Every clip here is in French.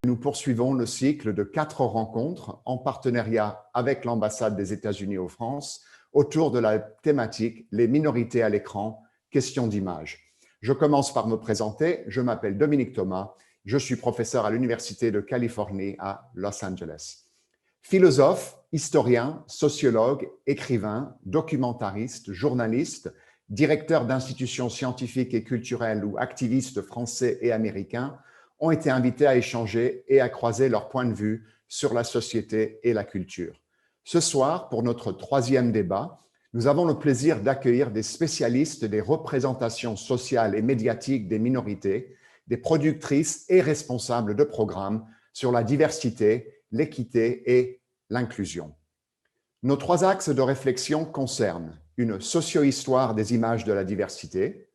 Nous poursuivons le cycle de 4 rencontres en partenariat avec l'ambassade des États-Unis en France autour de la thématique « Les minorités à l'écran, question d'image ». Je commence par me présenter. Je m'appelle Dominique Thomas. Je suis professeur à l'Université de Californie à Los Angeles. Philosophe, historien, sociologue, écrivain, documentariste, journaliste, directeur d'institutions scientifiques et culturelles ou activistes français et américains ont été invités à échanger et à croiser leurs points de vue sur la société et la culture. Ce soir, pour notre 3e débat, nous avons le plaisir d'accueillir des spécialistes des représentations sociales et médiatiques des minorités, des productrices et responsables de programmes sur la diversité, l'équité et l'inclusion. Nos 3 axes de réflexion concernent une socio-histoire des images de la diversité,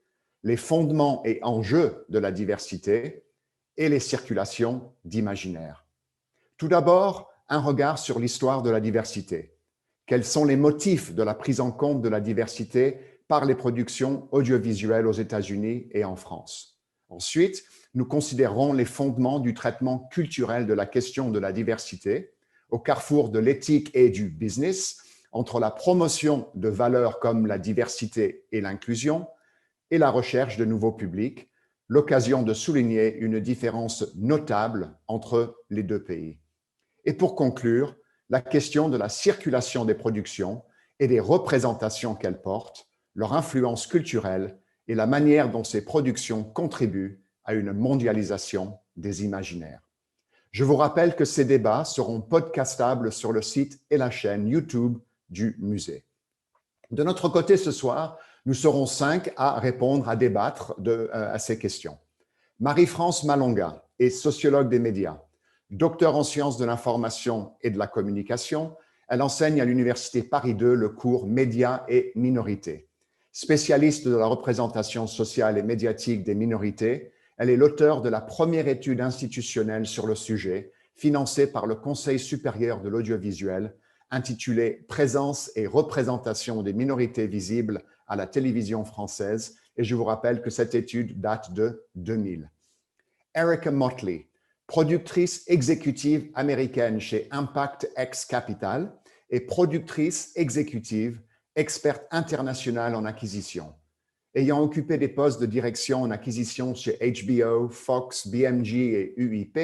les fondements et enjeux de la diversité et les circulations d'imaginaire. Tout d'abord, un regard sur l'histoire de la diversité. Quels sont les motifs de la prise en compte de la diversité par les productions audiovisuelles aux États-Unis et en France? Ensuite, nous considérerons les fondements du traitement culturel de la question de la diversité au carrefour de l'éthique et du business, entre la promotion de valeurs comme la diversité et l'inclusion et la recherche de nouveaux publics, l'occasion de souligner une différence notable entre les 2 pays. Et pour conclure, la question de la circulation des productions et des représentations qu'elles portent, leur influence culturelle et la manière dont ces productions contribuent à une mondialisation des imaginaires. Je vous rappelle que ces débats seront podcastables sur le site et la chaîne YouTube du musée. De notre côté ce soir, nous serons 5 à répondre, à débattre à ces questions. Marie-France Malonga est sociologue des médias, docteur en sciences de l'information et de la communication. Elle enseigne à l'Université Paris II le cours Médias et minorités. Spécialiste de la représentation sociale et médiatique des minorités, elle est l'auteure de la première étude institutionnelle sur le sujet, financée par le Conseil supérieur de l'audiovisuel, intitulée « Présence et représentation des minorités visibles à la télévision française », et je vous rappelle que cette étude date de 2000. Erica Motley, productrice exécutive américaine chez Impact X Capital et productrice exécutive, experte internationale en acquisition. Ayant occupé des postes de direction en acquisition chez HBO, Fox, BMG et UIP,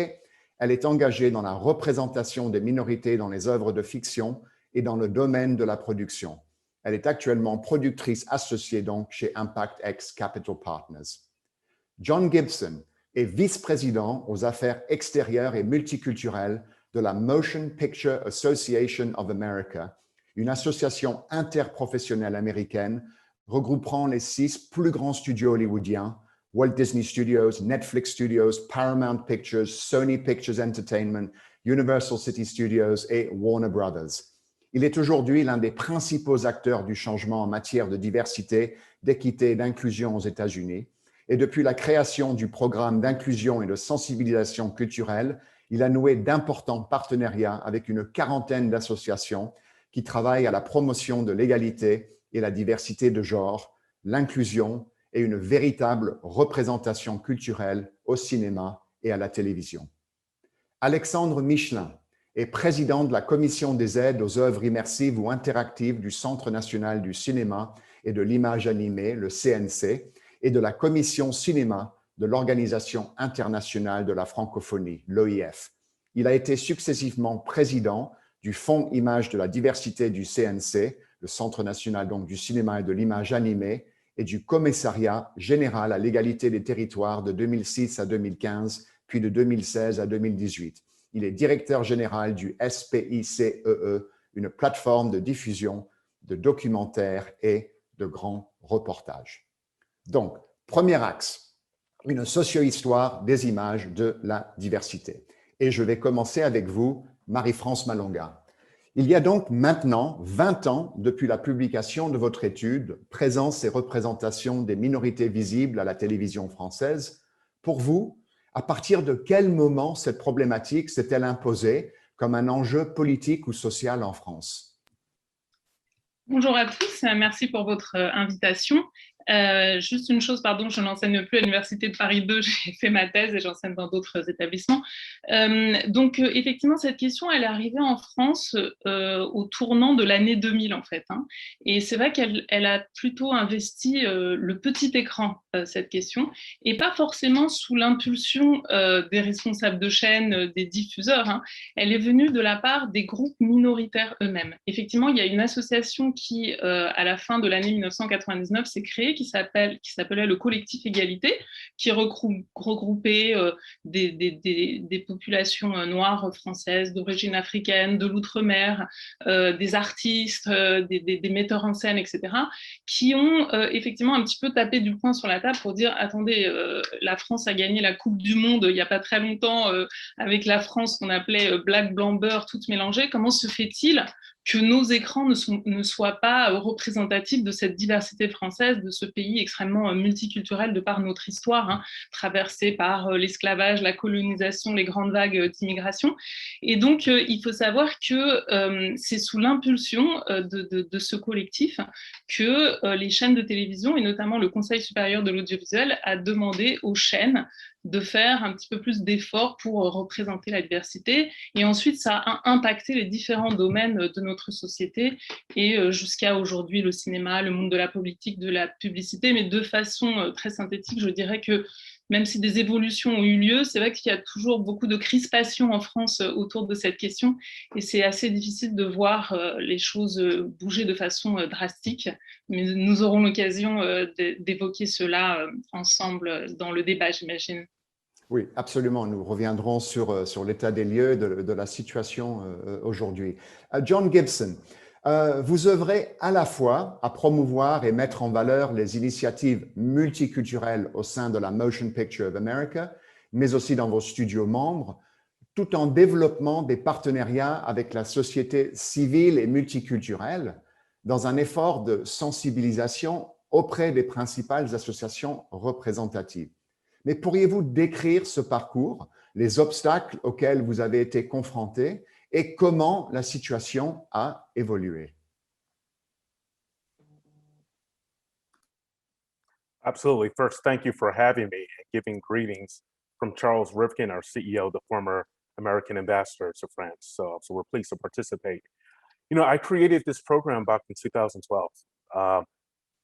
elle est engagée dans la représentation des minorités dans les œuvres de fiction et dans le domaine de la production. Elle est actuellement productrice associée donc chez Impact X Capital Partners. John Gibson est vice-président aux affaires extérieures et multiculturelles de la Motion Picture Association of America, une association interprofessionnelle américaine regroupant les 6 plus grands studios hollywoodiens, Walt Disney Studios, Netflix Studios, Paramount Pictures, Sony Pictures Entertainment, Universal City Studios et Warner Brothers. Il est aujourd'hui l'un des principaux acteurs du changement en matière de diversité, d'équité et d'inclusion aux États-Unis. Et depuis la création du programme d'inclusion et de sensibilisation culturelle, il a noué d'importants partenariats avec une 40aine d'associations qui travaillent à la promotion de l'égalité et la diversité de genre, l'inclusion et une véritable représentation culturelle au cinéma et à la télévision. Alexandre Michelin est président de la Commission des aides aux œuvres immersives ou interactives du Centre national du cinéma et de l'image animée, le CNC, et de la Commission cinéma de l'Organisation internationale de la francophonie, l'OIF. Il a été successivement président du Fonds Image de la diversité du CNC, le Centre national donc du cinéma et de l'image animée, et du Commissariat général à l'égalité des territoires de 2006 à 2015, puis de 2016 à 2018. Il est directeur général du SPICEE, une plateforme de diffusion de documentaires et de grands reportages. Donc, premier axe, une socio-histoire des images de la diversité. Et je vais commencer avec vous, Marie-France Malonga. Il y a donc maintenant 20 ans depuis la publication de votre étude « Présence et représentation des minorités visibles à la télévision française ». Pour vous, à partir de quel moment cette problématique s'est-elle imposée comme un enjeu politique ou social en France? Bonjour à tous, merci pour votre invitation. Juste une chose, pardon, je n'enseigne plus à l'Université de Paris 2, j'ai fait ma thèse et j'enseigne dans d'autres établissements. Effectivement, cette question, elle est arrivée en France au tournant de l'année 2000, en fait. Hein. Et c'est vrai qu'elle a plutôt investi le petit écran, cette question, et pas forcément sous l'impulsion des responsables de chaîne, des diffuseurs. Hein. Elle est venue de la part des groupes minoritaires eux-mêmes. Effectivement, il y a une association qui, à la fin de l'année 1999, s'est créée, qui s'appelait le Collectif Égalité, qui regroupait des populations noires françaises, d'origine africaine, de l'outre-mer, des artistes, des metteurs en scène, etc., qui ont effectivement un petit peu tapé du poing sur la table pour dire, attendez, la France a gagné la Coupe du Monde il n'y a pas très longtemps avec la France qu'on appelait black, blanc, beurre, toutes mélangées. Comment se fait-il que nos écrans ne soient pas représentatifs de cette diversité française, de ce pays extrêmement multiculturel de par notre histoire, hein, traversée par l'esclavage, la colonisation, les grandes vagues d'immigration. Et donc, il faut savoir que c'est sous l'impulsion de ce collectif que les chaînes de télévision, et notamment le Conseil supérieur de l'audiovisuel, a demandé aux chaînes de faire un petit peu plus d'efforts pour représenter la diversité. Et ensuite, ça a impacté les différents domaines de notre société et jusqu'à aujourd'hui, le cinéma, le monde de la politique, de la publicité, mais de façon très synthétique, je dirais que même si des évolutions ont eu lieu, c'est vrai qu'il y a toujours beaucoup de crispation en France autour de cette question et c'est assez difficile de voir les choses bouger de façon drastique. Mais nous aurons l'occasion d'évoquer cela ensemble dans le débat, j'imagine. Oui, absolument. Nous reviendrons sur l'état des lieux de la situation aujourd'hui. John Gibson, vous œuvrez à la fois à promouvoir et mettre en valeur les initiatives multiculturelles au sein de la Motion Picture of America, mais aussi dans vos studios membres, tout en développant des partenariats avec la société civile et multiculturelle dans un effort de sensibilisation auprès des principales associations représentatives. Mais pourriez-vous décrire ce parcours, les obstacles auxquels vous avez été confrontés et comment la situation a évolué? Absolutely. First, thank you for having me and giving greetings from Charles Rivkin, our CEO, the former American ambassador to France. So we're pleased to participate. You know, I created this program back in 2012.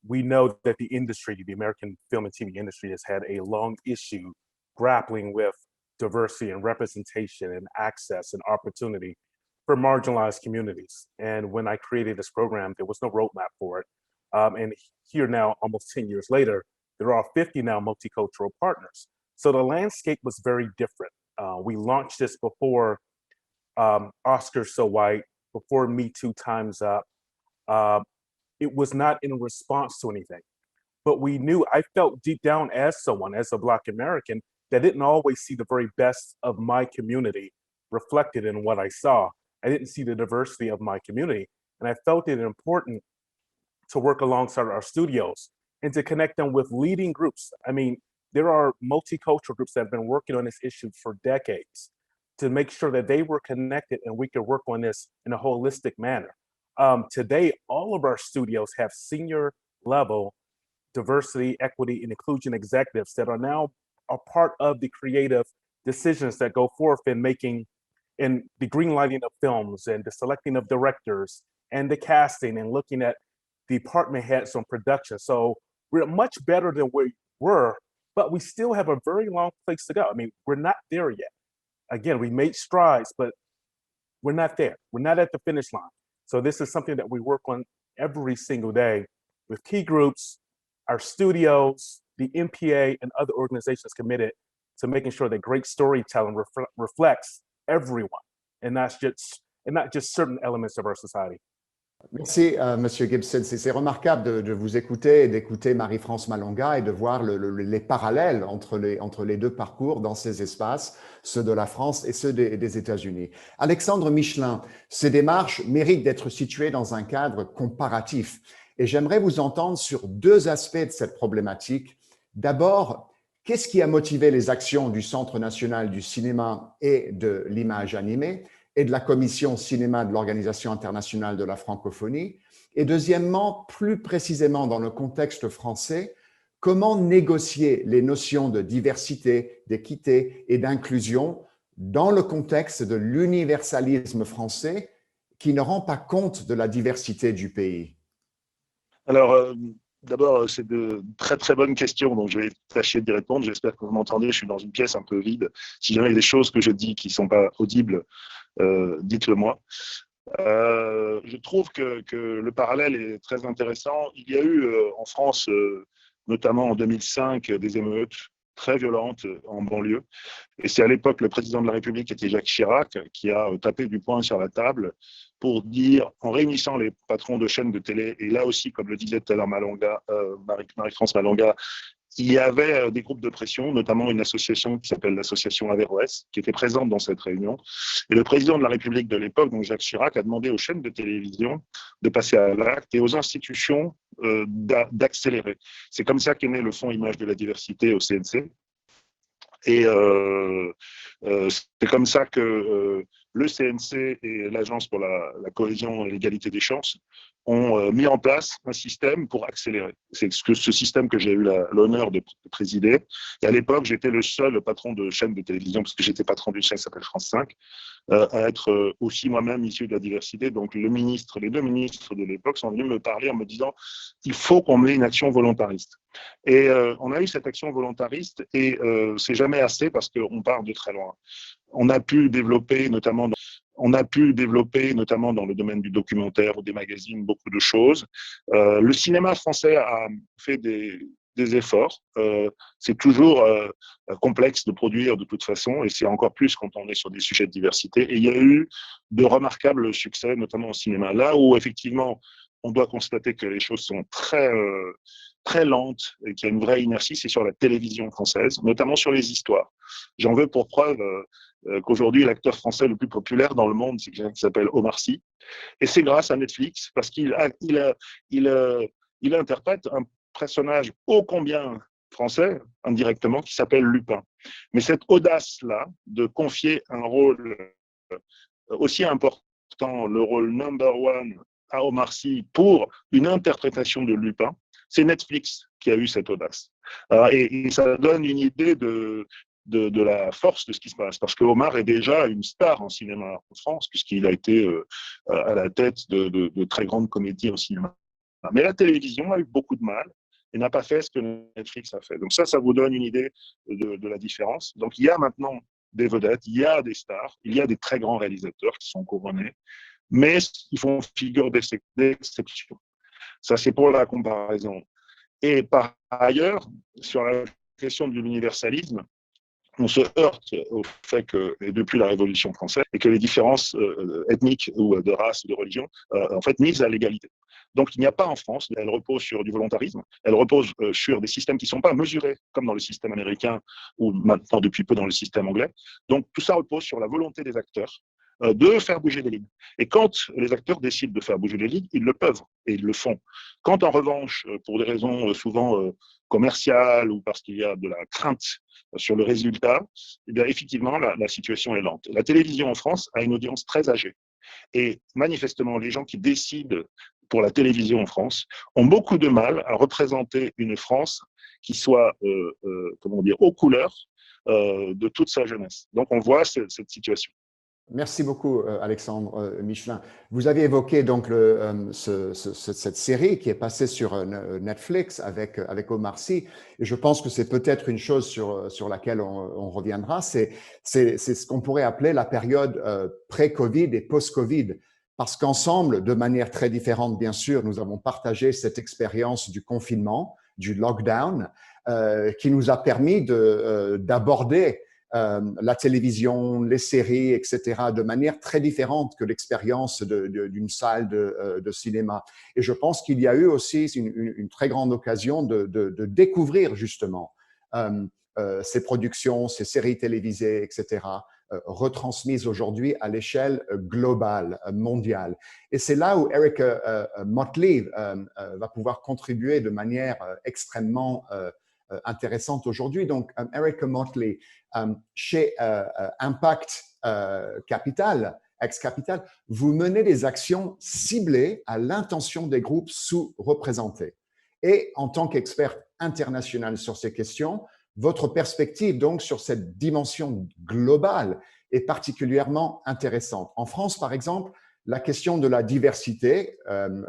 We know that the industry, the American film and TV industry, has had a long issue grappling with diversity and representation and access and opportunity for marginalized communities. And when I created this program, there was no roadmap for it. And here now, almost 10 years later, there are 50 now multicultural partners. So the landscape was very different. We launched this before Oscars So White, before Me Too Time's Up. It was not in response to anything, but we knew, I felt deep down as someone, as a Black American, that didn't always see the very best of my community reflected in what I saw. I didn't see the diversity of my community. And I felt it important to work alongside our studios and to connect them with leading groups. I mean, there are multicultural groups that have been working on this issue for decades to make sure that they were connected and we could work on this in a holistic manner. Today, all of our studios have senior level diversity, equity, and inclusion executives that are now a part of the creative decisions that go forth in making, in the green lighting of films and the selecting of directors and the casting and looking at department heads on production. So we're much better than we were, but we still have a very long place to go. I mean, we're not there yet. Again, we made strides, but we're not there. We're not at the finish line. So this is something that we work on every single day with key groups, our studios, the MPA, and other organizations committed to making sure that great storytelling reflects everyone and not just certain elements of our society. Merci, Monsieur Gibson. C'est remarquable de vous écouter et d'écouter Marie-France Malonga et de voir les parallèles entre les deux parcours dans ces espaces, ceux de la France et ceux des États-Unis. Alexandre Michelin, ces démarches méritent d'être situées dans un cadre comparatif. Et j'aimerais vous entendre sur deux aspects de cette problématique. D'abord, qu'est-ce qui a motivé les actions du Centre national du cinéma et de l'image animée? et de la Commission cinéma de l'Organisation internationale de la francophonie? Et deuxièmement, plus précisément dans le contexte français, comment négocier les notions de diversité, d'équité et d'inclusion dans le contexte de l'universalisme français qui ne rend pas compte de la diversité du pays? Alors, d'abord, c'est de très très bonnes questions, donc je vais tâcher d'y répondre. J'espère que vous m'entendez. Je suis dans une pièce un peu vide. Si jamais il y a des choses que je dis qui ne sont pas audibles, dites-le moi. Je trouve que le parallèle est très intéressant. Il y a eu en France, notamment en 2005, des émeutes très violentes en banlieue. Et c'est à l'époque le président de la République, qui était Jacques Chirac, qui a tapé du poing sur la table pour dire, en réunissant les patrons de chaînes de télé, et là aussi, comme le disait tout à l'heure Marie-France Malonga, il y avait des groupes de pression, notamment une association qui s'appelle l'association Averroès, qui était présente dans cette réunion. Et le président de la République de l'époque, donc Jacques Chirac, a demandé aux chaînes de télévision de passer à l'acte et aux institutions d'accélérer. C'est comme ça qu'est né le Fonds Image de la Diversité au CNC. Et c'est comme ça que le CNC et l'Agence pour la cohésion et l'égalité des chances ont mis en place un système pour accélérer. C'est ce système que j'ai eu l'honneur de présider. Et à l'époque, j'étais le seul patron de chaîne de télévision, parce que j'étais patron d'une chaîne qui s'appelle France 5, à être aussi moi-même issu de la diversité. Donc les deux ministres de l'époque sont venus me parler en me disant il faut qu'on ait une action volontariste. Et on a eu cette action volontariste, et c'est jamais assez parce qu'on part de très loin. On a pu développer notamment dans le domaine du documentaire ou des magazines beaucoup de choses. Le cinéma français a fait des efforts. C'est toujours complexe de produire de toute façon, et c'est encore plus quand on est sur des sujets de diversité. Et il y a eu de remarquables succès, notamment au cinéma. Là où effectivement on doit constater que les choses sont très lentes et qu'il y a une vraie inertie, c'est sur la télévision française, notamment sur les histoires. J'en veux pour preuve qu'aujourd'hui, l'acteur français le plus populaire dans le monde, c'est quelqu'un qui s'appelle Omar Sy. Et c'est grâce à Netflix, parce qu'il interprète un personnage ô combien français, indirectement, qui s'appelle Lupin. Mais cette audace-là de confier un rôle aussi important, le rôle number one à Omar Sy pour une interprétation de Lupin, c'est Netflix qui a eu cette audace. Et ça donne une idée de la force de ce qui se passe, parce que Omar est déjà une star en cinéma en France, puisqu'il a été à la tête de très grandes comédies au cinéma. Mais la télévision a eu beaucoup de mal et n'a pas fait ce que Netflix a fait. Donc ça vous donne une idée de la différence. Donc il y a maintenant des vedettes, il y a des stars, il y a des très grands réalisateurs qui sont couronnés, mais ils font figure d'exception. Ça, c'est pour la comparaison. Et par ailleurs, sur la question de l'universalisme, on se heurte au fait que, depuis la Révolution française, et que les différences ethniques ou de race ou de religion, en fait, misent à l'égalité. Donc, il n'y a pas en France, elle repose sur du volontarisme, elle repose sur des systèmes qui ne sont pas mesurés, comme dans le système américain ou maintenant depuis peu dans le système anglais. Donc, tout ça repose sur la volonté des acteurs de faire bouger les lignes. Et quand les acteurs décident de faire bouger les lignes, ils le peuvent et ils le font. Quand en revanche, pour des raisons souvent commerciales ou parce qu'il y a de la crainte sur le résultat, eh bien, effectivement, la situation est lente. La télévision en France a une audience très âgée. Et manifestement, les gens qui décident pour la télévision en France ont beaucoup de mal à représenter une France qui soit, aux couleurs de toute sa jeunesse. Donc, on voit cette situation. Merci beaucoup, Alexandre Michelin. Vous avez évoqué donc cette série qui est passée sur Netflix avec Omar Sy. Et je pense que c'est peut-être une chose sur laquelle on reviendra. C'est ce qu'on pourrait appeler la période pré-Covid et post-Covid. Parce qu'ensemble, de manière très différente, bien sûr, nous avons partagé cette expérience du confinement, du lockdown, qui nous a permis d'aborder la télévision, les séries, etc., de manière très différente que l'expérience d'une salle de cinéma. Et je pense qu'il y a eu aussi une très grande occasion de découvrir justement ces productions, ces séries télévisées, etc., retransmises aujourd'hui à l'échelle globale, mondiale. Et c'est là où Erica Motley va pouvoir contribuer de manière extrêmement intéressante aujourd'hui. Donc, Erica Motley, chez Impact Capital, ex-capital, vous menez des actions ciblées à l'intention des groupes sous-représentés. Et en tant qu'expert international sur ces questions, votre perspective donc sur cette dimension globale est particulièrement intéressante. En France, par exemple, la question de la diversité,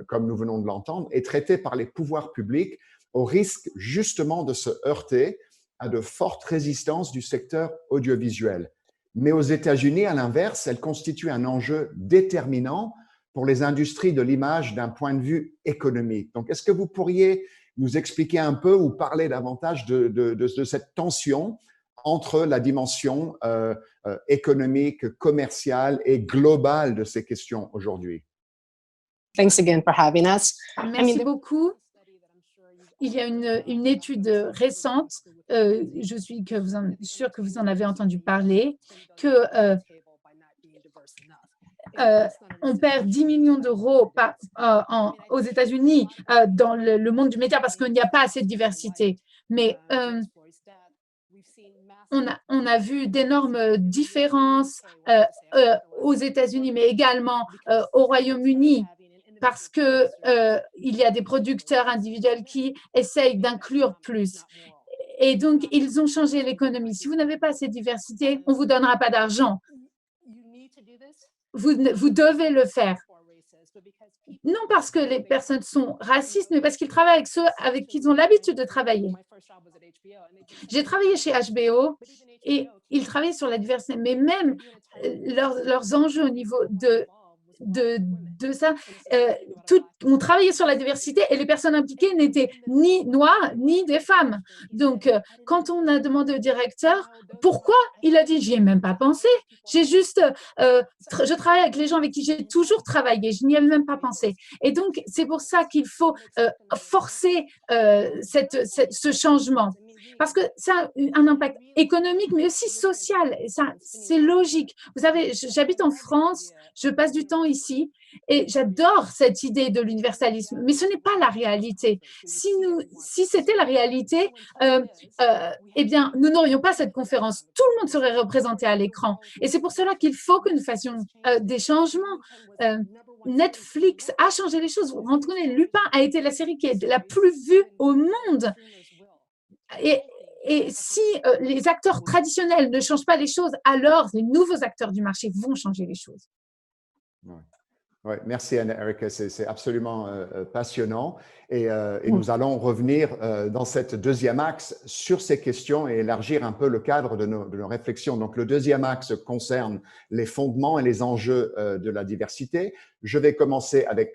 comme nous venons de l'entendre, est traitée par les pouvoirs publics au risque justement de se heurter à de fortes résistances du secteur audiovisuel. Mais aux États-Unis, à l'inverse, elle constitue un enjeu déterminant pour les industries de l'image d'un point de vue économique. Donc, est-ce que vous pourriez nous expliquer un peu ou parler davantage de cette tension entre la dimension économique, commerciale et globale de ces questions aujourd'hui? Thanks again for having us. Merci beaucoup. Il y a une étude récente, je suis sûre que vous en avez entendu parler, que on perd 10 millions d'euros aux États-Unis dans le monde du média parce qu'il n'y a pas assez de diversité. Mais on a vu d'énormes différences aux États-Unis, mais également au Royaume-Uni, parce qu'il y a des producteurs individuels qui essayent d'inclure plus. Et donc, ils ont changé l'économie. Si vous n'avez pas assez de diversité, on ne vous donnera pas d'argent. Vous devez le faire. Non parce que les personnes sont racistes, mais parce qu'ils travaillent avec ceux avec qui ils ont l'habitude de travailler. J'ai travaillé chez HBO et ils travaillaient sur la diversité, mais même leurs enjeux au niveau de ça, on travaillait sur la diversité et les personnes impliquées n'étaient ni noires ni des femmes. Donc, quand on a demandé au directeur pourquoi, il a dit « j'y ai même pas pensé, j'ai juste, je travaille avec les gens avec qui j'ai toujours travaillé, je n'y ai même pas pensé ». Et donc, c'est pour ça qu'il faut forcer ce changement. Parce que ça a un impact économique, mais aussi social. C'est logique. Vous savez, j'habite en France, je passe du temps ici et j'adore cette idée de l'universalisme, mais ce n'est pas la réalité. Si c'était la réalité, eh bien, nous n'aurions pas cette conférence. Tout le monde serait représenté à l'écran. Et c'est pour cela qu'il faut que nous fassions des changements. Netflix a changé les choses. Vous comprenez, Lupin a été la série qui est la plus vue au monde. Et si les acteurs traditionnels ne changent pas les choses, alors les nouveaux acteurs du marché vont changer les choses. Ouais, merci Anna-Erika, c'est absolument passionnant. Et nous allons revenir dans cette deuxième axe sur ces questions et élargir un peu le cadre de nos réflexions. Donc, le deuxième axe concerne les fondements et les enjeux de la diversité. Je vais commencer avec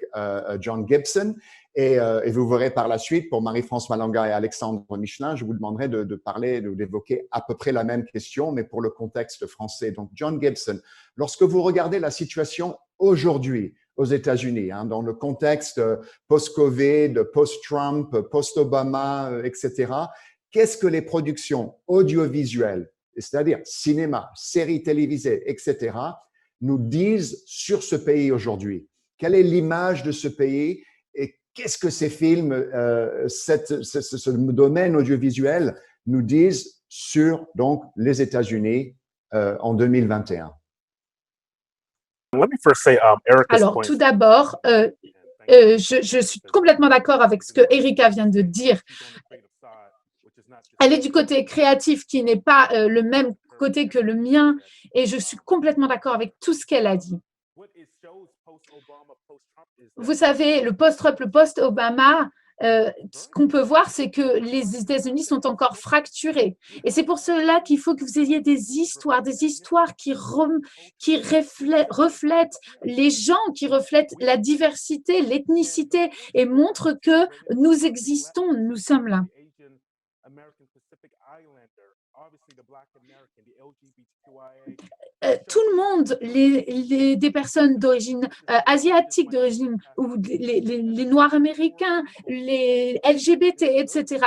John Gibson. Et vous verrez par la suite, pour Marie-France Malanga et Alexandre Michelin, je vous demanderai de parler, d'évoquer à peu près la même question, mais pour le contexte français. Donc, John Gibson, lorsque vous regardez la situation aujourd'hui aux États-Unis, dans le contexte post-Covid, post-Trump, post-Obama, etc., qu'est-ce que les productions audiovisuelles, c'est-à-dire cinéma, séries télévisées, etc., nous disent sur ce pays aujourd'hui? Quelle est l'image de ce pays et qu'est-ce que ces films, ce domaine audiovisuel nous disent sur donc, les États-Unis en 2021? Alors, tout d'abord, je suis complètement d'accord avec ce que Erika vient de dire. Elle est du côté créatif qui n'est pas le même côté que le mien et je suis complètement d'accord avec tout ce qu'elle a dit. Vous savez, le post-Trump, le post-Obama, ce qu'on peut voir, c'est que les États-Unis sont encore fracturés. Et c'est pour cela qu'il faut que vous ayez des histoires qui reflètent les gens, qui reflètent la diversité, l'ethnicité et montrent que nous existons, nous sommes là. Tout le monde, des personnes d'origine asiatique, d'origine ou les Noirs américains, les LGBT, etc.,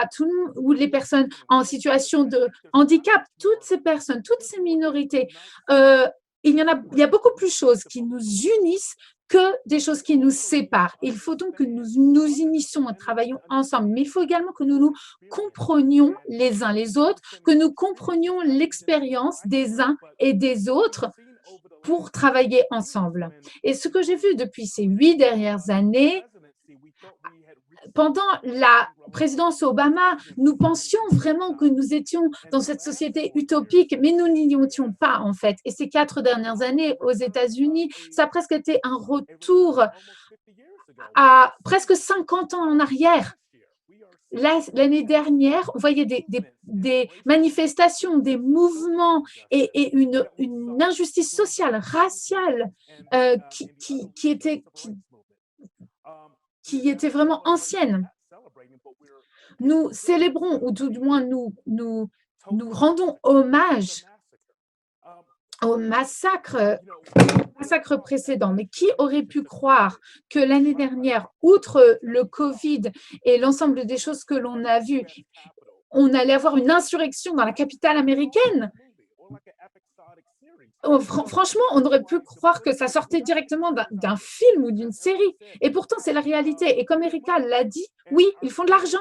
ou les personnes en situation de handicap, toutes ces personnes, toutes ces minorités, il y a beaucoup plus de choses qui nous unissent que des choses qui nous séparent. Il faut donc que nous nous unissions et travaillions ensemble, mais il faut également que nous nous comprenions les uns les autres, que nous comprenions l'expérience des uns et des autres pour travailler ensemble. Et ce que j'ai vu depuis ces 8 dernières années, pendant la présidence Obama, nous pensions vraiment que nous étions dans cette société utopique, mais nous n'y étions pas en fait. Et ces 4 dernières années aux États-Unis, ça a presque été un retour à presque 50 ans en arrière. L'année dernière, on voyait des manifestations, des mouvements et une injustice sociale, raciale qui était vraiment ancienne. Nous célébrons, ou tout du moins nous rendons hommage au massacre précédent. Mais qui aurait pu croire que l'année dernière, outre le Covid et l'ensemble des choses que l'on a vues, on allait avoir une insurrection dans la capitale américaine? Franchement, on aurait pu croire que ça sortait directement d'un film ou d'une série. Et pourtant, c'est la réalité. Et comme Erika l'a dit, oui, ils font de l'argent.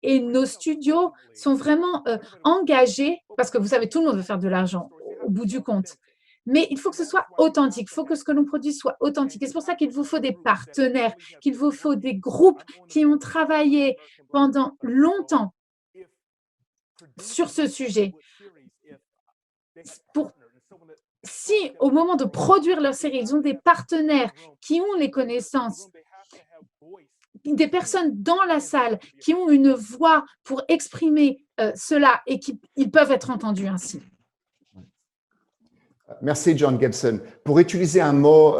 Et nos studios sont vraiment engagés, parce que vous savez, tout le monde veut faire de l'argent au bout du compte. Mais il faut que ce soit authentique, il faut que ce que l'on produit soit authentique. Et c'est pour ça qu'il vous faut des partenaires, qu'il vous faut des groupes qui ont travaillé pendant longtemps sur ce sujet. Si au moment de produire leur série, ils ont des partenaires qui ont les connaissances, des personnes dans la salle qui ont une voix pour exprimer cela et qu'ils peuvent être entendus ainsi. Merci, John Gibson. Pour utiliser un mot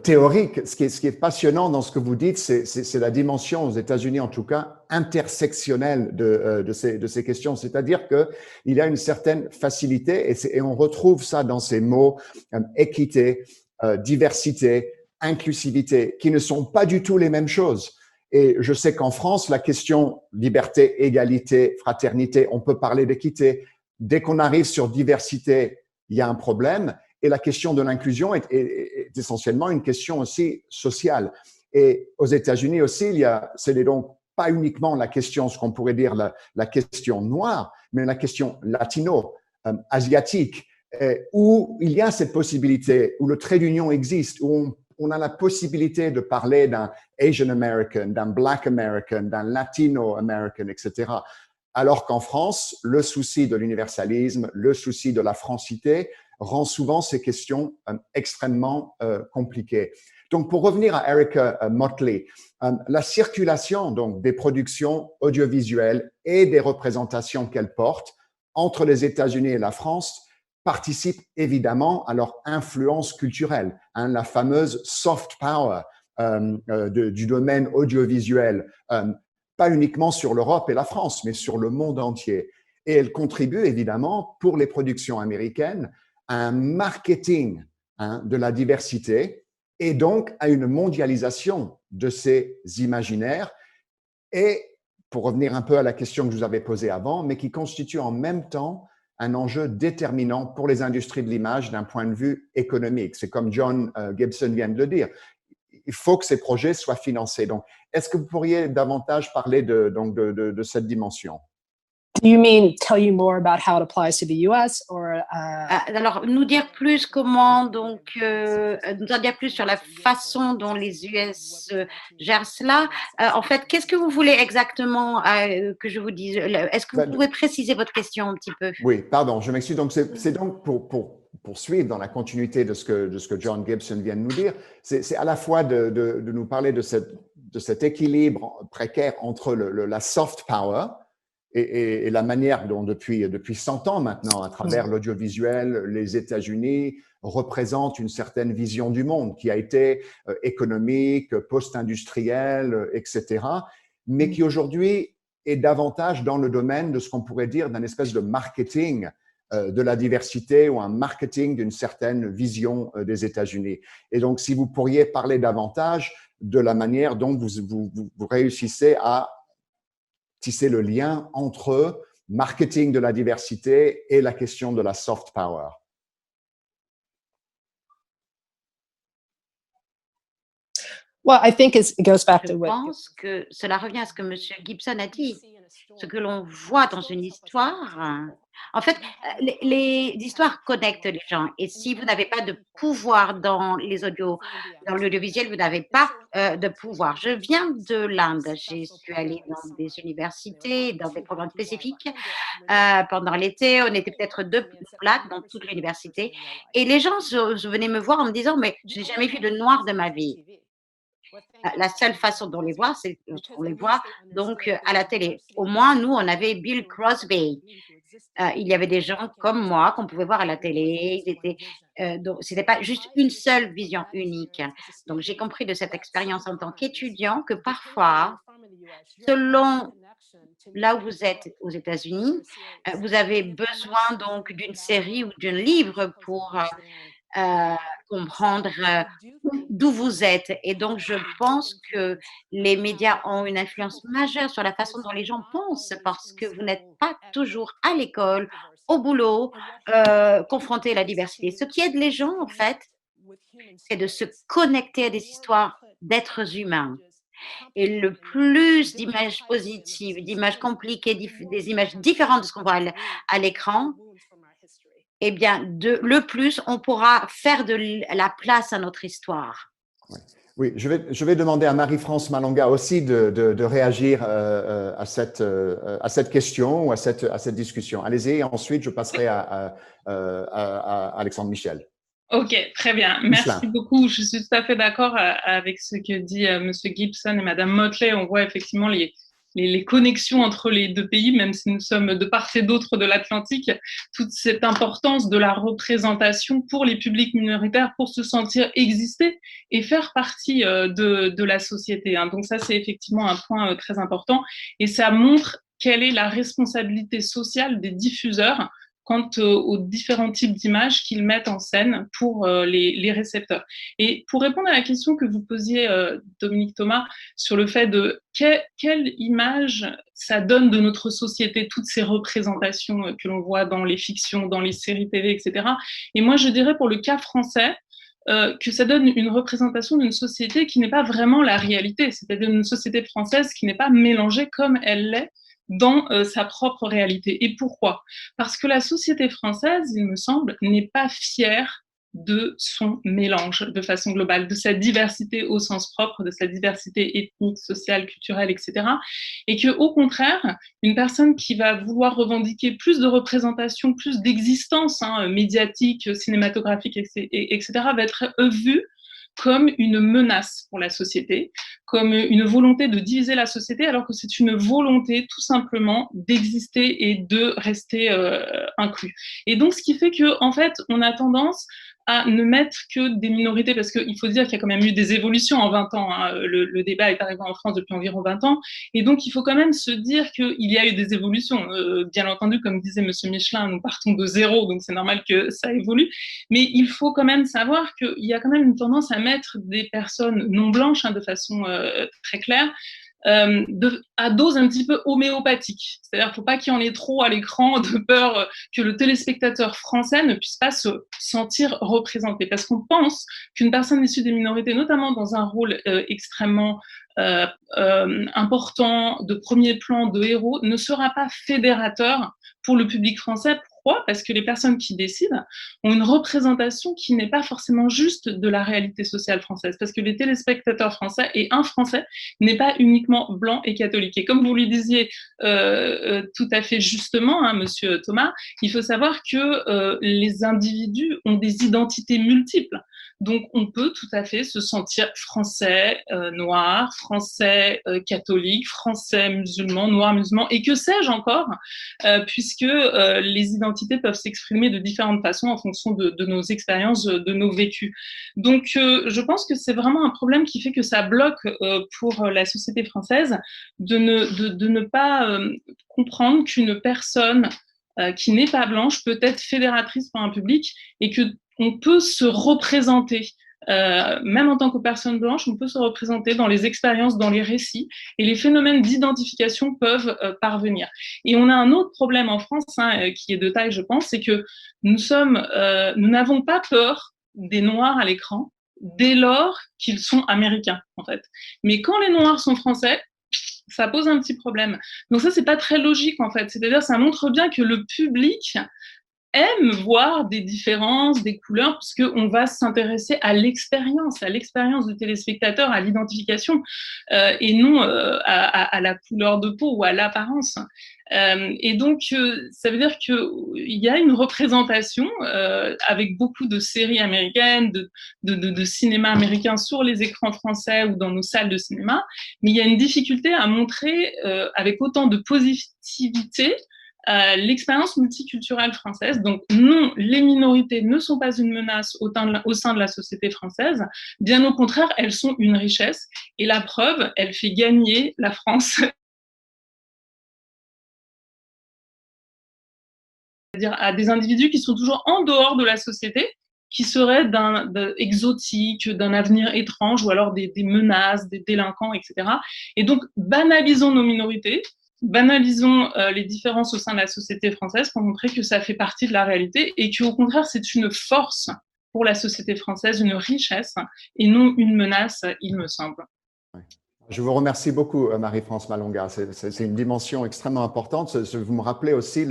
théorique, ce qui est passionnant dans ce que vous dites, c'est la dimension, aux États-Unis en tout cas, intersectionnelle de ces questions. C'est-à-dire qu'il y a une certaine facilité, et on retrouve ça dans ces mots équité, diversité, inclusivité, qui ne sont pas du tout les mêmes choses. Et je sais qu'en France, la question liberté, égalité, fraternité, on peut parler d'équité. Dès qu'on arrive sur diversité, il y a un problème. Et la question de l'inclusion est essentiellement une question aussi sociale. Et aux États-Unis aussi, c'est donc pas uniquement la question, ce qu'on pourrait dire la question noire, mais la question latino, asiatique, où il y a cette possibilité, où le trait d'union existe, où on a la possibilité de parler d'un Asian American, d'un Black American, d'un Latino American, etc. Alors qu'en France, le souci de l'universalisme, le souci de la francité rend souvent ces questions extrêmement compliquées. Donc, pour revenir à Erika Motley, la circulation donc des productions audiovisuelles et des représentations qu'elles portent entre les États-Unis et la France participe évidemment à leur influence culturelle, la fameuse soft power du domaine audiovisuel, pas uniquement sur l'Europe et la France, mais sur le monde entier. Et elle contribue évidemment pour les productions américaines à un marketing de la diversité et donc à une mondialisation de ces imaginaires. Et pour revenir un peu à la question que je vous avais posée avant, mais qui constitue en même temps un enjeu déterminant pour les industries de l'image d'un point de vue économique. C'est comme John Gibson vient de le dire. Il faut que ces projets soient financés. Donc, est-ce que vous pourriez davantage parler de cette dimension? Do you mean tell you more about how it applies to the US or Alors, nous dire plus comment, donc, nous en dire plus sur la façon dont les US gèrent cela. En fait, qu'est-ce que vous voulez exactement que je vous dise? Est-ce que vous pouvez préciser votre question un petit peu? Oui, pardon, je m'excuse. Donc, c'est donc pour suivre dans la continuité de ce que John Gibson vient de nous dire, c'est à la fois de nous parler de cet équilibre précaire entre la soft power et la manière dont depuis 100 ans maintenant, à travers l'audiovisuel, les États-Unis représentent une certaine vision du monde qui a été économique, post-industrielle, etc., mais qui aujourd'hui est davantage dans le domaine de ce qu'on pourrait dire d'un espèce de marketing de la diversité ou un marketing d'une certaine vision des États-Unis. Et donc, si vous pourriez parler davantage de la manière dont vous réussissez à tisser le lien entre marketing de la diversité et la question de la soft power. Well, I think it goes back Je to what pense que cela revient à ce que M. Gibson a dit. Ce que l'on voit dans une histoire, en fait, les histoires connectent les gens et si vous n'avez pas de pouvoir dans les audios, dans l'audiovisuel, vous n'avez pas, de pouvoir. Je viens de l'Inde, j'y suis allée dans des universités, dans des programmes spécifiques, pendant l'été, on était peut-être 2 plaques dans toute l'université et les gens venaient me voir en me disant: «Mais je n'ai jamais vu de noir de ma vie». La seule façon de les voir, c'est on les voit donc à la télé. Au moins, nous, on avait Bill Crosby. Il y avait des gens comme moi qu'on pouvait voir à la télé. Ils étaient, donc c'était pas juste une seule vision unique. Donc j'ai compris de cette expérience en tant qu'étudiant que parfois, selon là où vous êtes aux États-Unis, vous avez besoin donc d'une série ou d'un livre pour, heu, comprendre, d'où vous êtes et donc je pense que les médias ont une influence majeure sur la façon dont les gens pensent parce que vous n'êtes pas toujours à l'école, au boulot, confrontés à la diversité. Ce qui aide les gens, en fait, c'est de se connecter à des histoires d'êtres humains et le plus d'images positives, d'images compliquées, des images différentes de ce qu'on voit à l'écran, eh bien, le plus on pourra faire de la place à notre histoire. Oui, je vais demander à Marie-France Malonga aussi de réagir à cette question ou à cette discussion. Allez-y, et ensuite je passerai à Alexandre Michel. Ok, très bien. Merci beaucoup. Je suis tout à fait d'accord avec ce que dit Monsieur Gibson et Madame Motley. On voit effectivement les connexions entre les deux pays, même si nous sommes de part et d'autre de l'Atlantique, toute cette importance de la représentation pour les publics minoritaires pour se sentir exister et faire partie de la société. Donc ça, c'est effectivement un point très important et ça montre quelle est la responsabilité sociale des diffuseurs quant aux différents types d'images qu'ils mettent en scène pour les récepteurs. Et pour répondre à la question que vous posiez, Dominique Thomas, sur le fait de quelle image ça donne de notre société, toutes ces représentations que l'on voit dans les fictions, dans les séries TV, etc. Et moi, je dirais pour le cas français, que ça donne une représentation d'une société qui n'est pas vraiment la réalité, c'est-à-dire une société française qui n'est pas mélangée comme elle l'est dans sa propre réalité. Et pourquoi? Parce que la société française, il me semble, n'est pas fière de son mélange de façon globale, de sa diversité au sens propre, de sa diversité ethnique, sociale, culturelle, etc. Et que, au contraire, une personne qui va vouloir revendiquer plus de représentation, plus d'existence médiatique, cinématographique, etc., va être vue comme une menace pour la société, comme une volonté de diviser la société, alors que c'est une volonté tout simplement d'exister et de rester inclus. Et donc, ce qui fait que, en fait, on a tendance à ne mettre que des minorités, parce qu'il faut dire qu'il y a quand même eu des évolutions en 20 ans. Le débat est arrivé en France depuis environ 20 ans. Et donc, il faut quand même se dire qu'il y a eu des évolutions. Bien entendu, comme disait M. Michelin, nous partons de zéro, donc c'est normal que ça évolue. Mais il faut quand même savoir qu'il y a quand même une tendance à mettre des personnes non blanches, de façon très claire, à dose un petit peu homéopathique. C'est-à-dire qu'il ne faut pas qu'il y en ait trop à l'écran, de peur que le téléspectateur français ne puisse pas se sentir représenté. Parce qu'on pense qu'une personne issue des minorités, notamment dans un rôle extrêmement important, de premier plan, de héros, ne sera pas fédérateur pour le public français. Pourquoi? Parce que les personnes qui décident ont une représentation qui n'est pas forcément juste de la réalité sociale française. Parce que les téléspectateurs français et un Français n'est pas uniquement blanc et catholique. Et comme vous le disiez tout à fait justement, Monsieur Thomas, il faut savoir que les individus ont des identités multiples. Donc, on peut tout à fait se sentir français noir, français catholique, français musulman, noir musulman, et que sais-je encore, puisque les identités peuvent s'exprimer de différentes façons en fonction de nos expériences, de nos vécus. Donc, je pense que c'est vraiment un problème qui fait que ça bloque pour la société française de ne pas comprendre qu'une personne qui n'est pas blanche peut être fédératrice pour un public et que on peut se représenter, même en tant que personne blanche, on peut se représenter dans les expériences, dans les récits, et les phénomènes d'identification peuvent parvenir. Et on a un autre problème en France, qui est de taille, je pense, c'est que nous n'avons pas peur des Noirs à l'écran, dès lors qu'ils sont américains, en fait. Mais quand les Noirs sont français, ça pose un petit problème. Donc ça, c'est pas très logique, en fait. C'est-à-dire, ça montre bien que le public aime voir des différences, des couleurs, parce qu'on va s'intéresser à l'expérience du téléspectateur, à l'identification, et non à la couleur de peau ou à l'apparence. Et donc, ça veut dire qu'il y a une représentation avec beaucoup de séries américaines, de cinéma américain sur les écrans français ou dans nos salles de cinéma, mais il y a une difficulté à montrer avec autant de positivité l'expérience multiculturelle française. Donc non, les minorités ne sont pas une menace au sein de la société française. Bien au contraire, elles sont une richesse. Et la preuve, elle fait gagner la France. C'est-à-dire à des individus qui sont toujours en dehors de la société, qui seraient exotiques, d'un avenir étrange, ou alors des menaces, des délinquants, etc. Et donc, banalisons nos minorités, banalisons les différences au sein de la société française pour montrer que ça fait partie de la réalité et qu'au contraire, c'est une force pour la société française, une richesse et non une menace, il me semble. Je vous remercie beaucoup, Marie-France Malonga. C'est une dimension extrêmement importante. Vous me rappelez aussi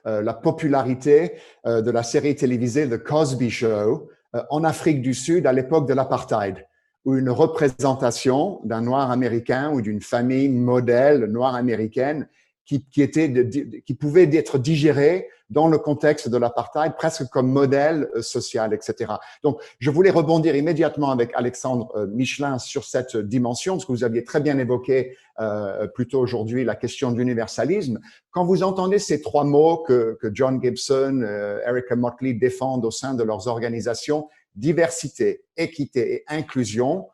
la popularité de la série télévisée The Cosby Show en Afrique du Sud à l'époque de l'apartheid, où une représentation d'un noir américain ou d'une famille modèle noire américaine qui pouvait être digérée dans le contexte de l'apartheid, presque comme modèle social, etc. Donc, je voulais rebondir immédiatement avec Alexandre Michelin sur cette dimension, parce que vous aviez très bien évoqué plus tôt aujourd'hui la question de l'universalisme. Quand vous entendez ces trois mots que John Gibson, Erica Motley défendent au sein de leurs organisations, diversité, équité et inclusion,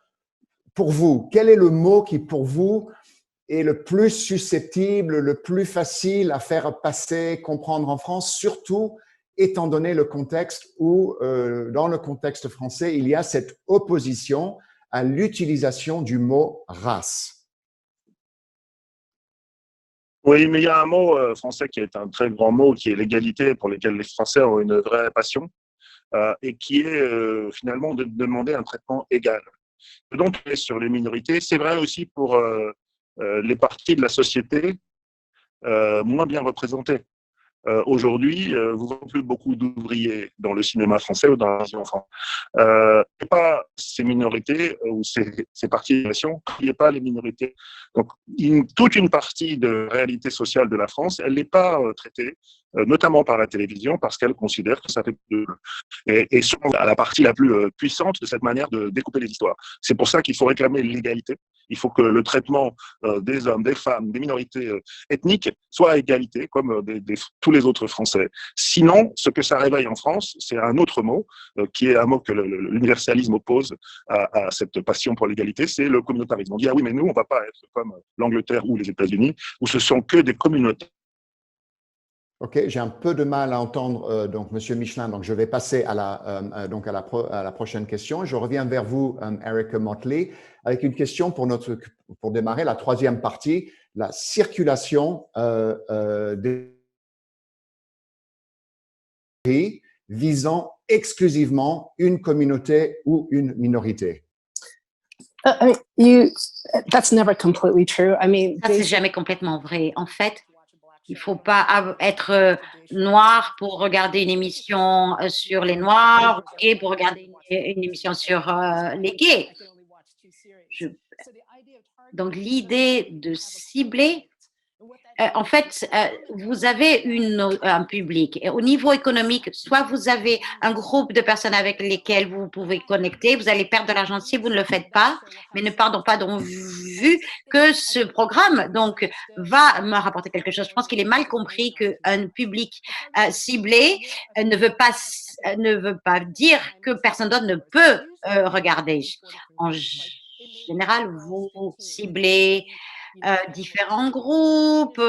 pour vous, quel est le mot qui, pour vous, est le plus susceptible, le plus facile à faire passer, comprendre en France, surtout étant donné le contexte où, dans le contexte français, il y a cette opposition à l'utilisation du mot race? Oui, mais il y a un mot français qui est un très grand mot, qui est l'égalité, pour lequel les Français ont une vraie passion, et qui est finalement de demander un traitement égal. Donc, sur les minorités, c'est vrai aussi pour les parties de la société moins bien représentées. Aujourd'hui, vous ne voyez plus beaucoup d'ouvriers dans le cinéma français ou dans la vision française. Pas ces minorités ou ces parties de la nation, il n'y a pas les minorités. Donc, toute une partie de la réalité sociale de la France, elle n'est pas traitée, notamment par la télévision, parce qu'elle considère que ça fait et sont à la partie la plus puissante de cette manière de découper les histoires. C'est pour ça qu'il faut réclamer l'égalité. Il faut que le traitement des hommes, des femmes, des minorités ethniques soit à égalité, comme tous les autres Français. Sinon, ce que ça réveille en France, c'est un autre mot, qui est un mot que l'universalisme oppose à cette passion pour l'égalité, c'est le communautarisme. On dit, ah oui, mais nous, on ne va pas être comme l'Angleterre ou les États-Unis, où ce sont que des communautés. Ok, j'ai un peu de mal à entendre donc Monsieur Michelin, donc je vais passer à la prochaine question. Je reviens vers vous, Erica Motley, avec une question pour démarrer la troisième partie, la circulation des visant exclusivement une communauté ou une minorité. That's never completely true. I mean, ça c'est jamais complètement vrai. En fait, il ne faut pas être noir pour regarder une émission sur les noirs, ou gay pour regarder une émission sur les gays. Donc, l'idée de cibler, en fait, vous avez un public. Et au niveau économique, soit vous avez un groupe de personnes avec lesquelles vous pouvez connecter, vous allez perdre de l'argent si vous ne le faites pas, mais ne perdons pas donc vu que ce programme donc va me rapporter quelque chose. Je pense qu'il est mal compris qu'un public ciblé ne veut pas dire que personne d'autre ne peut regarder. En général, vous ciblez différents groupes,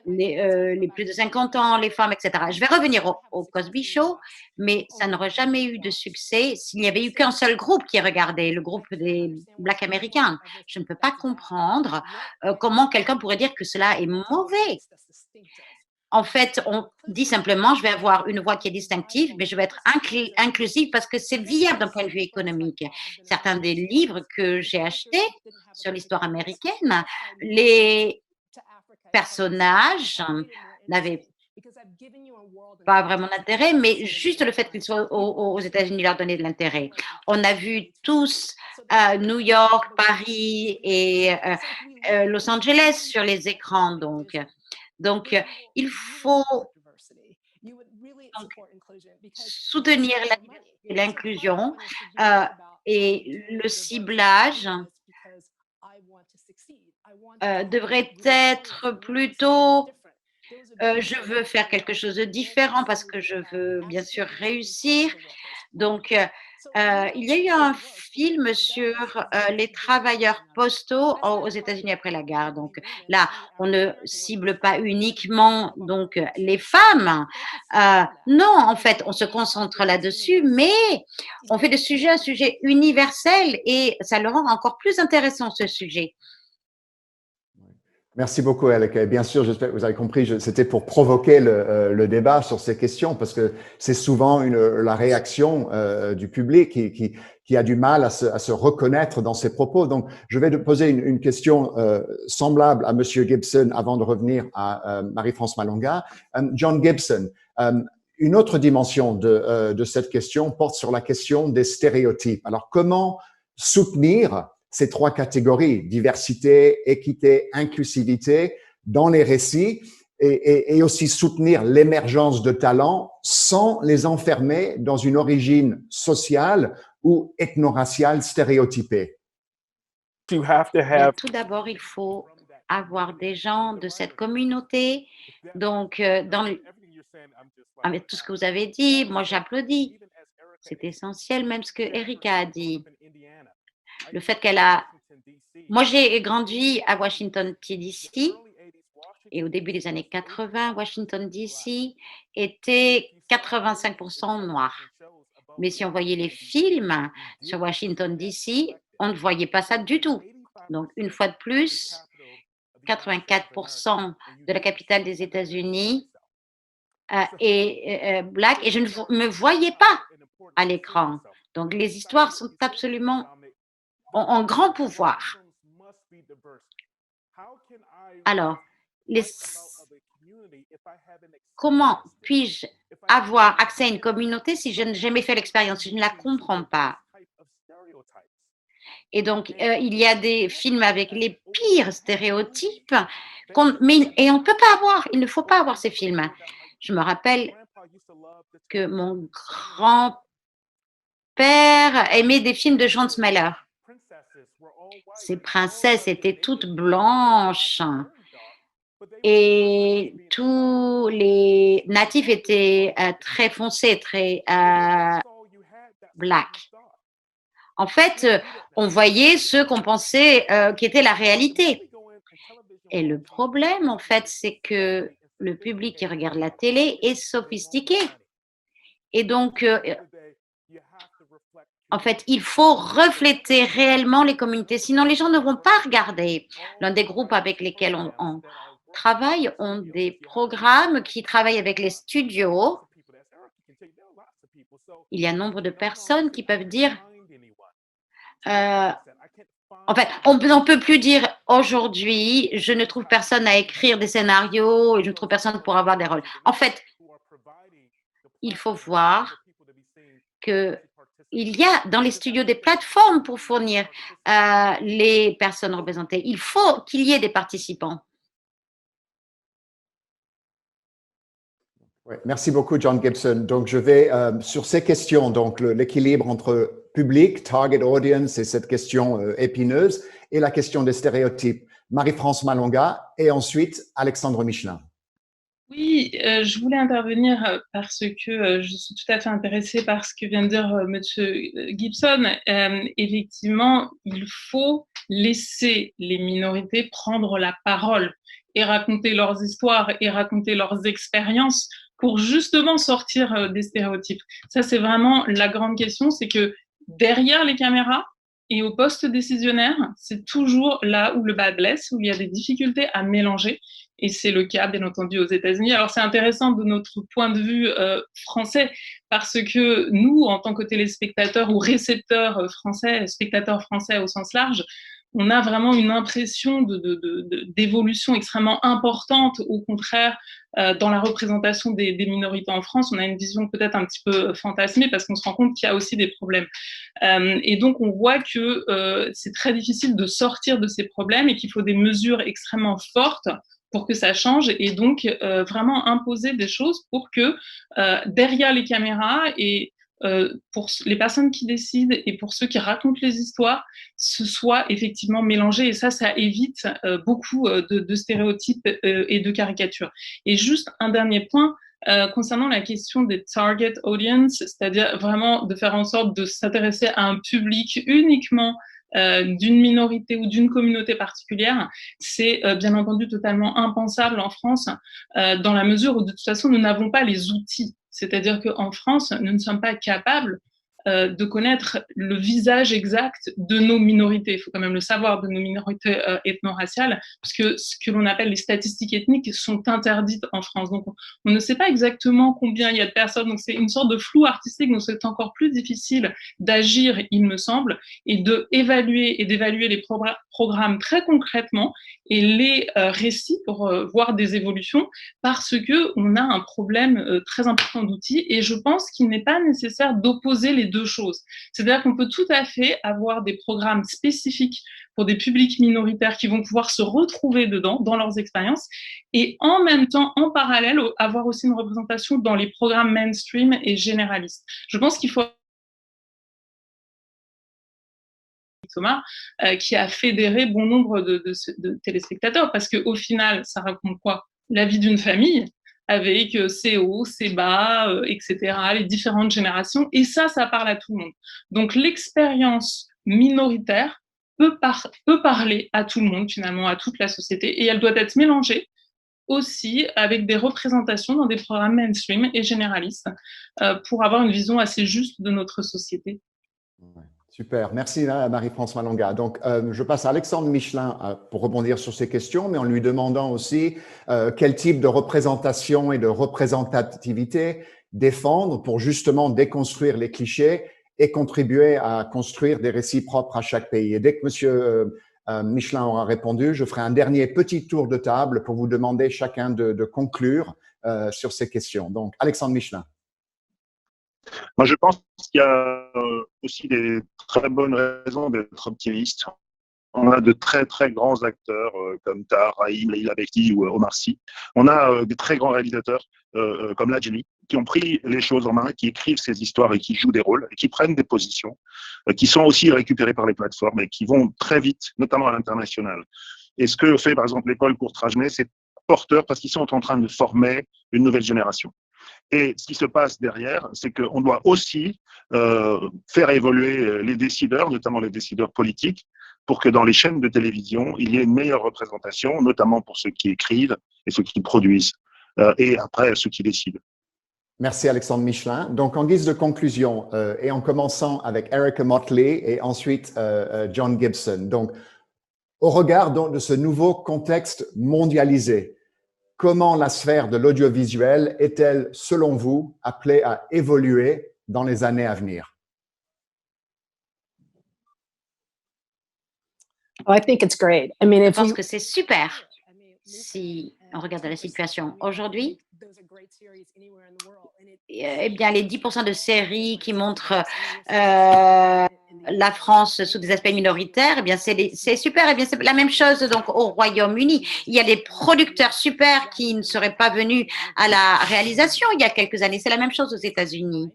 les plus de 50 ans, les femmes, etc. Je vais revenir au Cosby Show, mais ça n'aurait jamais eu de succès s'il n'y avait eu qu'un seul groupe qui regardait, le groupe des Blacks américains. Je ne peux pas comprendre comment quelqu'un pourrait dire que cela est mauvais. en fait, on dit simplement, je vais avoir une voix qui est distinctive, mais je vais être inclusive parce que c'est viable d'un point de vue économique. Certains des livres que j'ai achetés sur l'histoire américaine, les personnages n'avaient pas vraiment d'intérêt, mais juste le fait qu'ils soient aux États-Unis leur donnait de l'intérêt. On a vu tous New York, Paris et Los Angeles sur les écrans, donc il faut soutenir la diversité et l'inclusion et le ciblage devrait être plutôt je veux faire quelque chose de différent parce que je veux bien sûr réussir. Donc, il y a eu un film sur les travailleurs postaux aux États-Unis après la guerre. Donc là, on ne cible pas uniquement donc les femmes. Non, en fait, on se concentre là-dessus, mais on fait de sujet un sujet universel et ça le rend encore plus intéressant ce sujet. Merci beaucoup, Alec. Et bien sûr, j'espère que vous avez compris, c'était pour provoquer le débat sur ces questions parce que c'est souvent la réaction du public qui a du mal à se reconnaître dans ses propos. Donc, je vais poser une question semblable à Monsieur Gibson avant de revenir à Marie-France Malonga. John Gibson, une autre dimension de cette question porte sur la question des stéréotypes. Alors, comment soutenir ces trois catégories, diversité, équité, inclusivité, dans les récits et aussi soutenir l'émergence de talents sans les enfermer dans une origine sociale ou ethno-raciale stéréotypée. Tout d'abord, il faut avoir des gens de cette communauté. Donc, avec tout ce que vous avez dit, moi j'applaudis. C'est essentiel, même ce que Erika a dit. Le fait qu'elle a… Moi, j'ai grandi à Washington, D.C. et au début des années 80, Washington, D.C. était 85% noir. Mais si on voyait les films sur Washington, D.C., on ne voyait pas ça du tout. Donc, une fois de plus, 84% de la capitale des États-Unis est black et je ne me voyais pas à l'écran. Donc, les histoires sont absolument… ont grand pouvoir. Alors, comment puis-je avoir accès à une communauté si je n'ai jamais fait l'expérience, si je ne la comprends pas? Et donc, il y a des films avec les pires stéréotypes, et on ne peut pas avoir, il ne faut pas avoir ces films. Je me rappelle que mon grand-père aimait des films de John Smaller. Ces princesses étaient toutes blanches et tous les natifs étaient très foncés, très black. En fait, on voyait ce qu'on pensait qui était la réalité. Et le problème, en fait, c'est que le public qui regarde la télé est sophistiqué. Et donc, en fait, il faut refléter réellement les communautés, sinon les gens ne vont pas regarder. L'un des groupes avec lesquels on travaille ont des programmes qui travaillent avec les studios. Il y a nombre de personnes qui peuvent dire, en fait, on ne peut plus dire aujourd'hui, je ne trouve personne à écrire des scénarios et je ne trouve personne pour avoir des rôles. En fait, il faut voir que il y a dans les studios des plateformes pour fournir les personnes représentées. Il faut qu'il y ait des participants. Ouais, merci beaucoup, John Gibson. Donc, je vais sur ces questions, donc l'équilibre entre public, target audience et cette question épineuse et la question des stéréotypes. Marie-France Malonga et ensuite Alexandre Michelin. Oui, je voulais intervenir parce que je suis tout à fait intéressée par ce que vient de dire Monsieur Gibson. Effectivement, il faut laisser les minorités prendre la parole et raconter leurs histoires et raconter leurs expériences pour justement sortir des stéréotypes. Ça, c'est vraiment la grande question, c'est que derrière les caméras et au poste décisionnaire, c'est toujours là où le bas blesse, où il y a des difficultés à mélanger. Et c'est le cas, bien entendu, aux États-Unis. Alors, c'est intéressant de notre point de vue français, parce que nous, en tant que téléspectateurs ou récepteurs français, spectateurs français au sens large, on a vraiment une impression d'évolution extrêmement importante. Au contraire, dans la représentation des minorités en France, on a une vision peut-être un petit peu fantasmée parce qu'on se rend compte qu'il y a aussi des problèmes. Et donc, on voit que c'est très difficile de sortir de ces problèmes et qu'il faut des mesures extrêmement fortes pour que ça change et donc vraiment imposer des choses pour que derrière les caméras et pour les personnes qui décident et pour ceux qui racontent les histoires, ce soit effectivement mélangé. Et ça évite beaucoup de stéréotypes et de caricatures. Et juste un dernier point, concernant la question des target audience, c'est-à-dire vraiment de faire en sorte de s'intéresser à un public uniquement d'une minorité ou d'une communauté particulière, c'est bien entendu totalement impensable en France, dans la mesure où de toute façon nous n'avons pas les outils. C'est-à-dire qu'en France, nous ne sommes pas capables de connaître le visage exact de nos minorités. Il faut quand même le savoir, de nos minorités ethno-raciales, parce que ce que l'on appelle les statistiques ethniques sont interdites en France. Donc, on ne sait pas exactement combien il y a de personnes. Donc, c'est une sorte de flou artistique. Donc, c'est encore plus difficile d'agir, il me semble, et d'évaluer les programmes très concrètement et les récits pour voir des évolutions, parce qu'on a un problème très important d'outils. Et je pense qu'il n'est pas nécessaire d'opposer les deux choses. C'est-à-dire qu'on peut tout à fait avoir des programmes spécifiques pour des publics minoritaires qui vont pouvoir se retrouver dedans, dans leurs expériences, et en même temps, en parallèle, avoir aussi une représentation dans les programmes mainstream et généralistes. Je pense qu'il faut Thomas, qui a fédéré bon nombre de téléspectateurs, parce qu'au final, ça raconte quoi? La vie d'une famille, avec ses hauts, ses bas, etc., les différentes générations, et ça parle à tout le monde. Donc l'expérience minoritaire peut parler à tout le monde, finalement, à toute la société, et elle doit être mélangée aussi avec des représentations dans des programmes mainstream et généralistes pour avoir une vision assez juste de notre société. Ouais. Super, merci Marie-France Malonga. Donc, je passe à Alexandre Michelin pour rebondir sur ces questions, mais en lui demandant aussi quel type de représentation et de représentativité défendre pour justement déconstruire les clichés et contribuer à construire des récits propres à chaque pays. Et dès que Monsieur Michelin aura répondu, je ferai un dernier petit tour de table pour vous demander chacun de conclure sur ces questions. Donc, Alexandre Michelin. Moi, je pense qu'il y a aussi des très bonnes raisons d'être optimiste. On a de très, très grands acteurs comme Tahar Rahim, Leila Bekti ou Omar Sy. On a des très grands réalisateurs comme Lajli qui ont pris les choses en main, qui écrivent ces histoires et qui jouent des rôles, et qui prennent des positions, qui sont aussi récupérées par les plateformes et qui vont très vite, notamment à l'international. Et ce que fait, par exemple, l'école Courtrajnay, c'est porteur parce qu'ils sont en train de former une nouvelle génération. Et ce qui se passe derrière, c'est qu'on doit aussi faire évoluer les décideurs, notamment les décideurs politiques, pour que dans les chaînes de télévision, il y ait une meilleure représentation, notamment pour ceux qui écrivent et ceux qui produisent, et après ceux qui décident. Merci Alexandre Michelin. Donc, en guise de conclusion, et en commençant avec Erica Motley et ensuite John Gibson. Donc, au regard de ce nouveau contexte mondialisé, comment la sphère de l'audiovisuel est-elle, selon vous, appelée à évoluer dans les années à venir? I think it's great. I mean, Je pense que c'est super si on regarde la situation aujourd'hui. Eh bien, les 10% de séries qui montrent la France sous des aspects minoritaires, eh bien, c'est super. Eh bien, c'est la même chose donc au Royaume-Uni. Il y a des producteurs super qui ne seraient pas venus à la réalisation il y a quelques années. C'est la même chose aux États-Unis.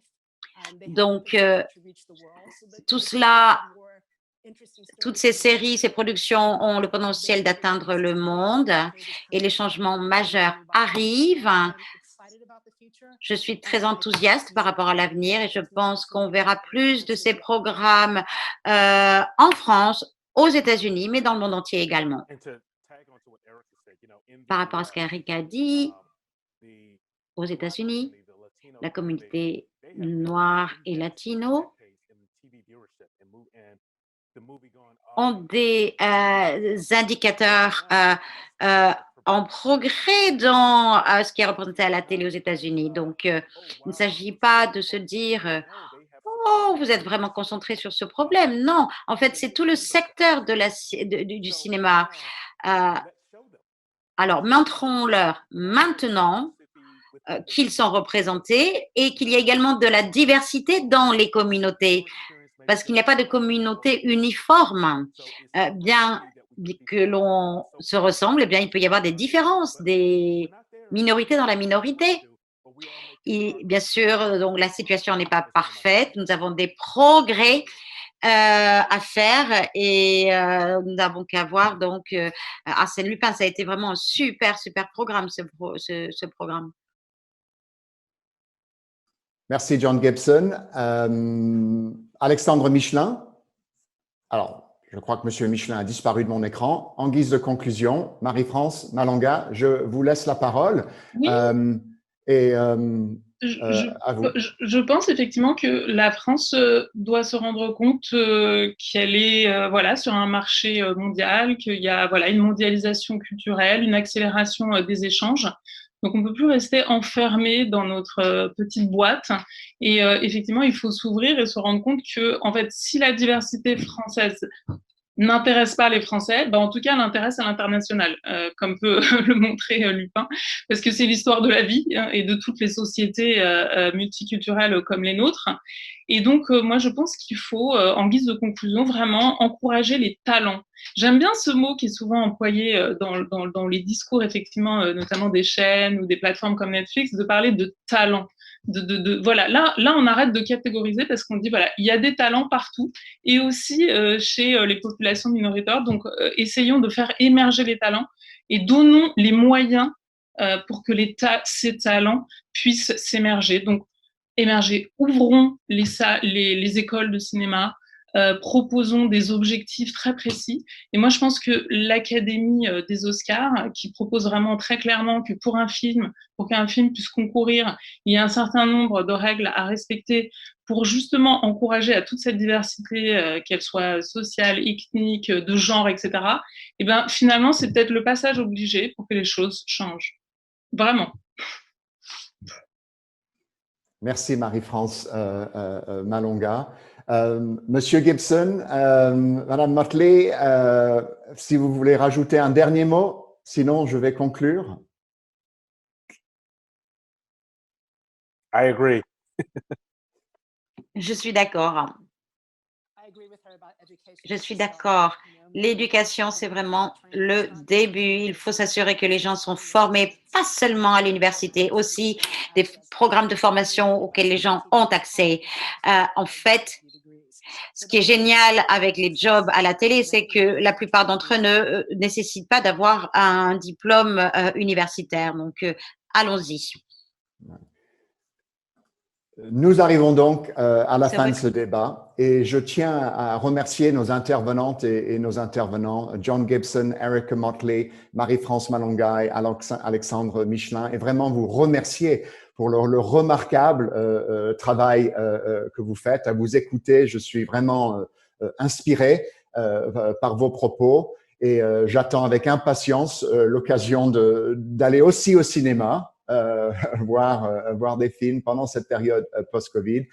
Donc, tout cela, toutes ces séries, ces productions ont le potentiel d'atteindre le monde et les changements majeurs arrivent. Je suis très enthousiaste par rapport à l'avenir et je pense qu'on verra plus de ces programmes en France, aux États-Unis, mais dans le monde entier également. Par rapport à ce qu'Eric a dit, aux États-Unis, la communauté noire et latino ont des indicateurs en progrès dans ce qui est représenté à la télé aux États-Unis. Donc, il ne s'agit pas de se dire oh, vous êtes vraiment concentré sur ce problème. Non, en fait, c'est tout le secteur du cinéma. Alors, montrons-leur maintenant qu'ils sont représentés et qu'il y a également de la diversité dans les communautés, parce qu'il n'y a pas de communauté uniforme. Bien que l'on se ressemble, eh bien, il peut y avoir des différences, des minorités dans la minorité. Et bien sûr, donc la situation n'est pas parfaite. Nous avons des progrès à faire et nous n'avons qu'à voir. Donc, Arsène Lupin, ça a été vraiment un super, super programme, ce programme. Merci, John Gibson. Alexandre Michelin. Alors, je crois que M. Michelin a disparu de mon écran. En guise de conclusion, Marie-France Malonga, je vous laisse la parole. Oui. À vous. Je pense effectivement que la France doit se rendre compte qu'elle est voilà, sur un marché mondial, qu'il y a voilà, une mondialisation culturelle, une accélération des échanges. Donc, on ne peut plus rester enfermé dans notre petite boîte. Et effectivement, il faut s'ouvrir et se rendre compte que, en fait, si la diversité française n'intéresse pas les Français, ben en tout cas, elle intéresse à l'international, comme peut le montrer Lupin, parce que c'est l'histoire de la vie et de toutes les sociétés multiculturelles comme les nôtres. Et donc, moi, je pense qu'il faut, en guise de conclusion, vraiment encourager les talents. J'aime bien ce mot qui est souvent employé dans les discours, effectivement, notamment des chaînes ou des plateformes comme Netflix, de parler de talent. Voilà, là, on arrête de catégoriser parce qu'on dit, voilà, il y a des talents partout et aussi chez les populations minoritaires. Donc, essayons de faire émerger les talents et donnons les moyens pour que ces talents puissent s'émerger. Donc, ouvrons les écoles de cinéma, proposons des objectifs très précis. Et moi, je pense que l'Académie des Oscars, qui propose vraiment très clairement que pour qu'un film puisse concourir, il y a un certain nombre de règles à respecter pour justement encourager à toute cette diversité, qu'elle soit sociale, ethnique, de genre, etc. Et bien, finalement, c'est peut-être le passage obligé pour que les choses changent. Vraiment. Merci Marie-France Malonga. Monsieur Gibson, Madame Motley, si vous voulez rajouter un dernier mot, sinon je vais conclure. I agree. Je suis d'accord. Je suis d'accord. L'éducation, c'est vraiment le début. Il faut s'assurer que les gens sont formés, pas seulement à l'université, aussi des programmes de formation auxquels les gens ont accès. En fait, ce qui est génial avec les jobs à la télé, c'est que la plupart d'entre eux ne nécessitent pas d'avoir un diplôme universitaire. Donc, allons-y. Nous arrivons donc à la fin de ce débat et je tiens à remercier nos intervenantes et nos intervenants, John Gibson, Erica Motley, Marie-France Malonga et Alexandre Michelin, et vraiment vous remercier pour le remarquable travail que vous faites. À vous écouter, je suis vraiment inspiré par vos propos et j'attends avec impatience l'occasion d'aller aussi au cinéma. Voir des films pendant cette période post-Covid.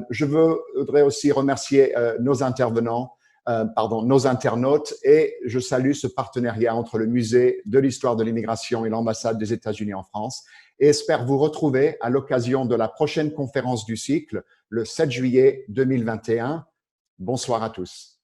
Je voudrais aussi remercier nos intervenants, nos internautes, et je salue ce partenariat entre le Musée de l'Histoire de l'Immigration et l'Ambassade des États-Unis en France, et espère vous retrouver à l'occasion de la prochaine conférence du cycle, le 7 juillet 2021. Bonsoir à tous.